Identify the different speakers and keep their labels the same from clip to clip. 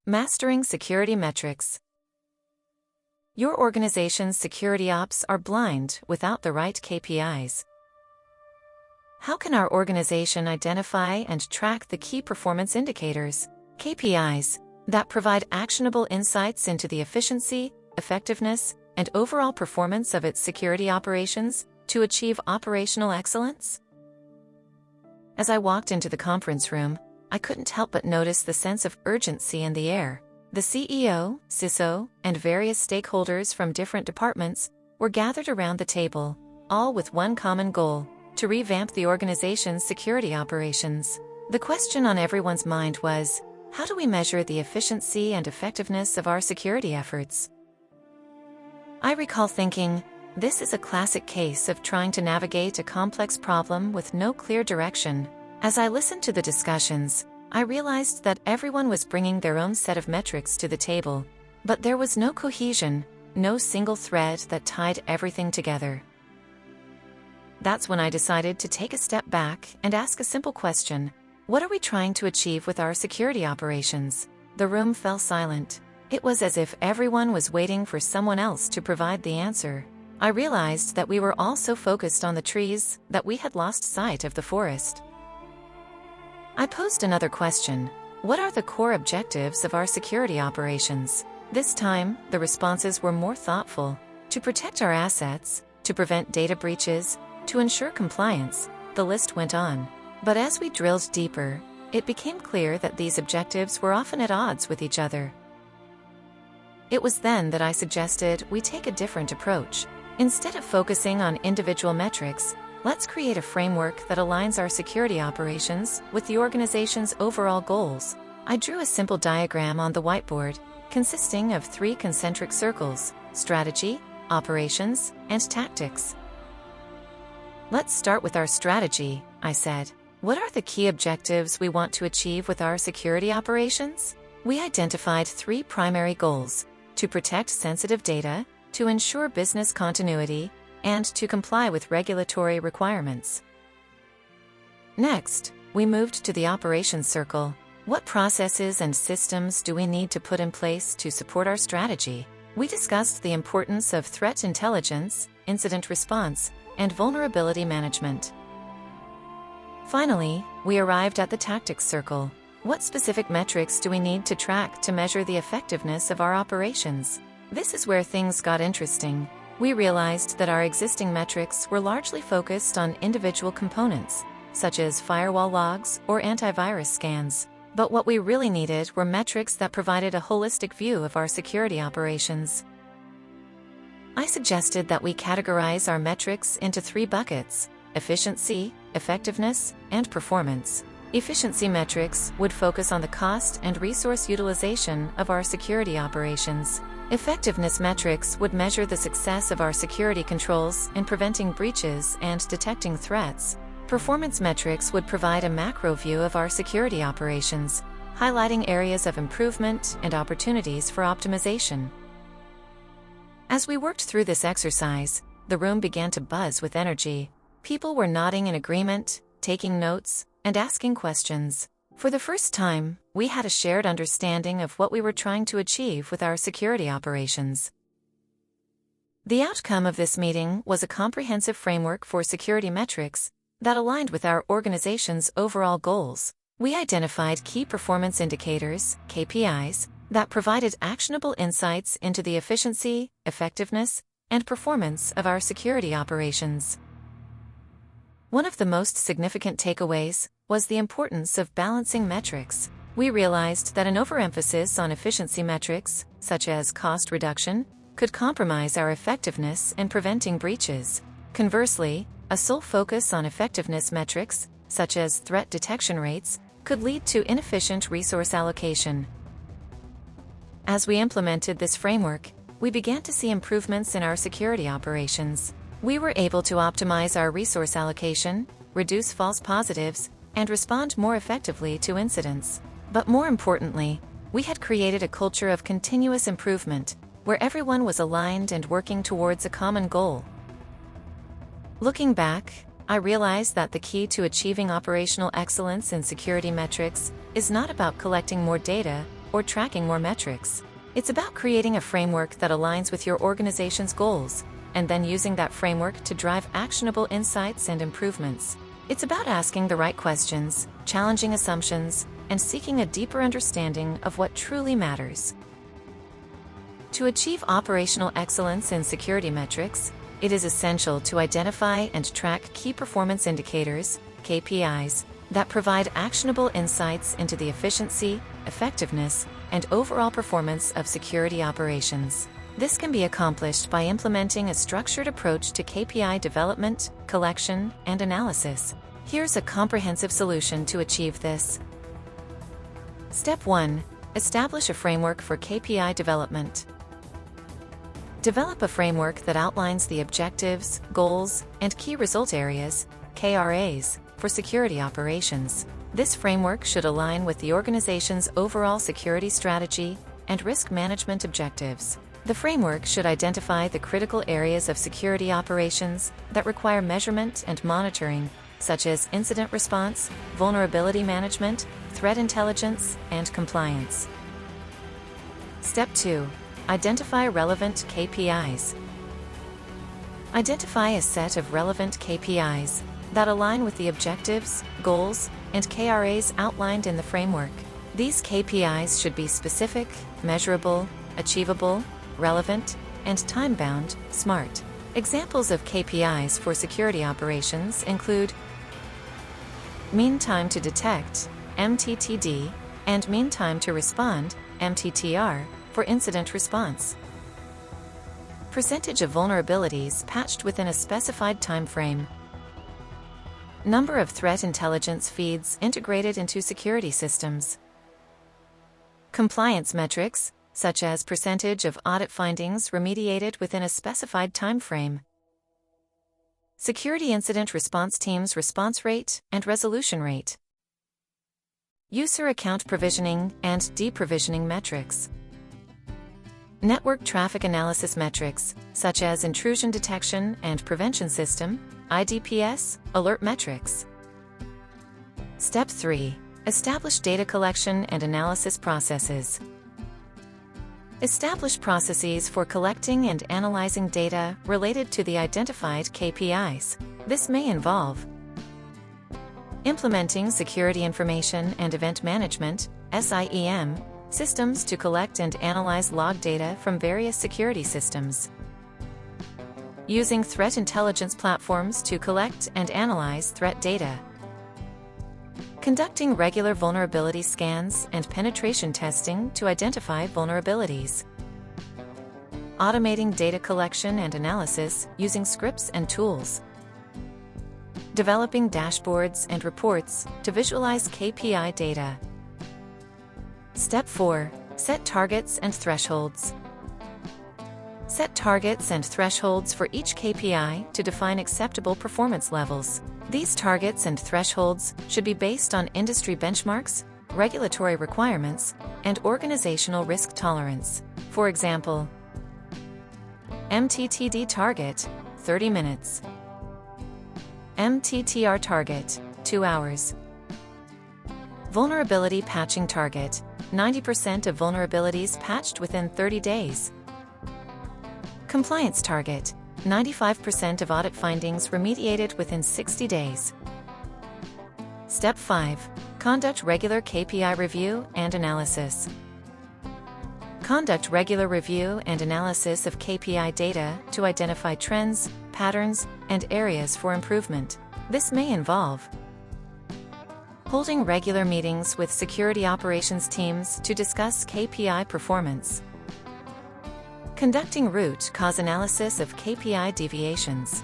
Speaker 1: Mastering security metrics. Your organization's security ops are blind without the right KPIs. How can our organization identify and track the key performance indicators, KPIs, that provide actionable insights into the efficiency, effectiveness, and overall performance of its security operations to achieve operational excellence? As I walked into the conference room, I couldn't help but notice the sense of urgency in the air. The CEO, CISO, and various stakeholders from different departments were gathered around the table, all with one common goal: to revamp the organization's security operations. The question on everyone's mind was, how do we measure the efficiency and effectiveness of our security efforts? I recall thinking, this is a classic case of trying to navigate a complex problem with no clear direction. As I listened to the discussions, I realized that everyone was bringing their own set of metrics to the table, but there was no cohesion, no single thread that tied everything together. That's when I decided to take a step back and ask a simple question: what are we trying to achieve with our security operations? The room fell silent. It was as if everyone was waiting for someone else to provide the answer. I realized that we were all so focused on the trees that we had lost sight of the forest. I posed another question: what are the core objectives of our security operations? This time, the responses were more thoughtful. To protect our assets, to prevent data breaches, to ensure compliance, the list went on. But as we drilled deeper, it became clear that these objectives were often at odds with each other. It was then that I suggested we take a different approach. Instead of focusing on individual metrics, let's create a framework that aligns our security operations with the organization's overall goals. I drew a simple diagram on the whiteboard, consisting of 3 concentric circles: strategy, operations, and tactics. Let's start with our strategy, I said. What are the key objectives we want to achieve with our security operations? We identified 3 primary goals: to protect sensitive data, to ensure business continuity, and to comply with regulatory requirements. Next, we moved to the operations circle. What processes and systems do we need to put in place to support our strategy? We discussed the importance of threat intelligence, incident response, and vulnerability management. Finally, we arrived at the tactics circle. What specific metrics do we need to track to measure the effectiveness of our operations? This is where things got interesting. We realized that our existing metrics were largely focused on individual components, such as firewall logs or antivirus scans. But what we really needed were metrics that provided a holistic view of our security operations. I suggested that we categorize our metrics into 3 buckets: efficiency, effectiveness, and performance. Efficiency metrics would focus on the cost and resource utilization of our security operations. Effectiveness metrics would measure the success of our security controls in preventing breaches and detecting threats. Performance metrics would provide a macro view of our security operations, highlighting areas of improvement and opportunities for optimization. As we worked through this exercise, the room began to buzz with energy. People were nodding in agreement, taking notes, and asking questions. For the first time, we had a shared understanding of what we were trying to achieve with our security operations. The outcome of this meeting was a comprehensive framework for security metrics that aligned with our organization's overall goals. We identified key performance indicators, KPIs, that provided actionable insights into the efficiency, effectiveness, and performance of our security operations. One of the most significant takeaways was the importance of balancing metrics. We realized that an overemphasis on efficiency metrics, such as cost reduction, could compromise our effectiveness in preventing breaches. Conversely, a sole focus on effectiveness metrics, such as threat detection rates, could lead to inefficient resource allocation. As we implemented this framework, we began to see improvements in our security operations. We were able to optimize our resource allocation, reduce false positives, and respond more effectively to incidents. But more importantly, we had created a culture of continuous improvement, where everyone was aligned and working towards a common goal. Looking back, I realized that the key to achieving operational excellence in security metrics is not about collecting more data or tracking more metrics. It's about creating a framework that aligns with your organization's goals, and then using that framework to drive actionable insights and improvements. It's about asking the right questions, challenging assumptions, and seeking a deeper understanding of what truly matters. To achieve operational excellence in security metrics, it is essential to identify and track key performance indicators, KPIs, that provide actionable insights into the efficiency, effectiveness, and overall performance of security operations. This can be accomplished by implementing a structured approach to KPI development, collection, and analysis. Here's a comprehensive solution to achieve this. Step 1. Establish a framework for KPI development. Develop a framework that outlines the objectives, goals, and key result areas, KRAs, for security operations. This framework should align with the organization's overall security strategy and risk management objectives. The framework should identify the critical areas of security operations that require measurement and monitoring, such as incident response, vulnerability management, threat intelligence, and compliance. Step 2. Identify relevant KPIs. Identify a set of relevant KPIs that align with the objectives, goals, and KRAs outlined in the framework. These KPIs should be specific, measurable, achievable, relevant, and time-bound, SMART. Examples of KPIs for security operations include mean time to detect, MTTD, and mean time to respond, MTTR, for incident response. Percentage of vulnerabilities patched within a specified time frame. Number of threat intelligence feeds integrated into security systems. Compliance metrics, such as percentage of audit findings remediated within a specified time frame. Security incident response team's response rate and resolution rate. User account provisioning and deprovisioning metrics. Network traffic analysis metrics, such as intrusion detection and prevention system, IDPS, alert metrics. Step 3. Establish data collection and analysis processes. Establish processes for collecting and analyzing data related to the identified KPIs. This may involve implementing security information and event management, SIEM, systems to collect and analyze log data from various security systems. Using threat intelligence platforms to collect and analyze threat data. Conducting regular vulnerability scans and penetration testing to identify vulnerabilities. Automating data collection and analysis using scripts and tools. Developing dashboards and reports to visualize KPI data. Step 4. Set targets and thresholds. Set targets and thresholds for each KPI to define acceptable performance levels. These targets and thresholds should be based on industry benchmarks, regulatory requirements, and organizational risk tolerance. For example, MTTD target, 30 minutes. MTTR target, 2 hours. Vulnerability patching target, 90% of vulnerabilities patched within 30 days. Compliance target, 95% of audit findings remediated within 60 days. Step 5. Conduct regular KPI review and analysis. Conduct regular review and analysis of KPI data to identify trends, patterns, and areas for improvement. This may involve holding regular meetings with security operations teams to discuss KPI performance. Conducting root cause analysis of KPI deviations.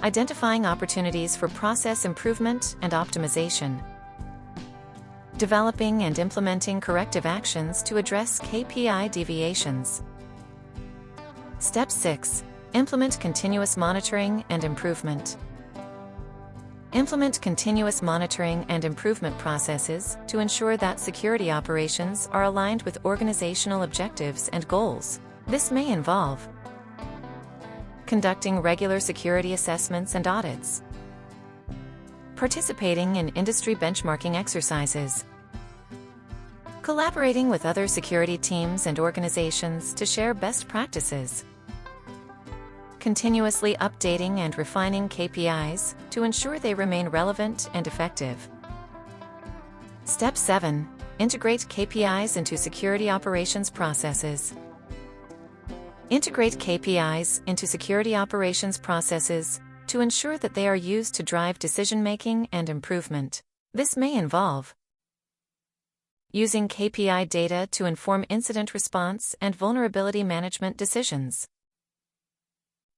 Speaker 1: Identifying opportunities for process improvement and optimization. Developing and implementing corrective actions to address KPI deviations. Step 6. Implement continuous monitoring and improvement. Implement continuous monitoring and improvement processes to ensure that security operations are aligned with organizational objectives and goals. This may involve conducting regular security assessments and audits, participating in industry benchmarking exercises, Collaborating with other security teams and organizations to share best practices. Continuously updating and refining KPIs to ensure they remain relevant and effective. Step 7. Integrate KPIs into security operations processes. Integrate KPIs into security operations processes to ensure that they are used to drive decision-making and improvement. This may involve using KPI data to inform incident response and vulnerability management decisions.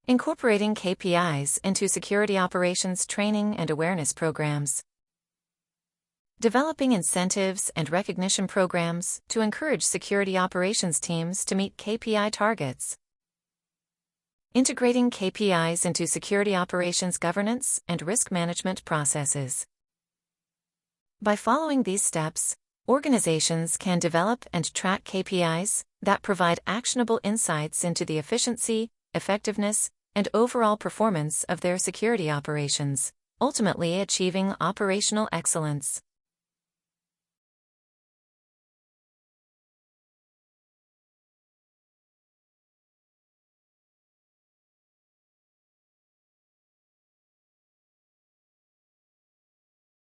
Speaker 1: Incorporating KPIs into security operations training and awareness programs. Developing incentives and recognition programs to encourage security operations teams to meet KPI targets. Integrating KPIs into security operations governance and risk management processes. By following these steps, organizations can develop and track KPIs that provide actionable insights into the efficiency, effectiveness, and overall performance of their security operations, ultimately achieving operational excellence.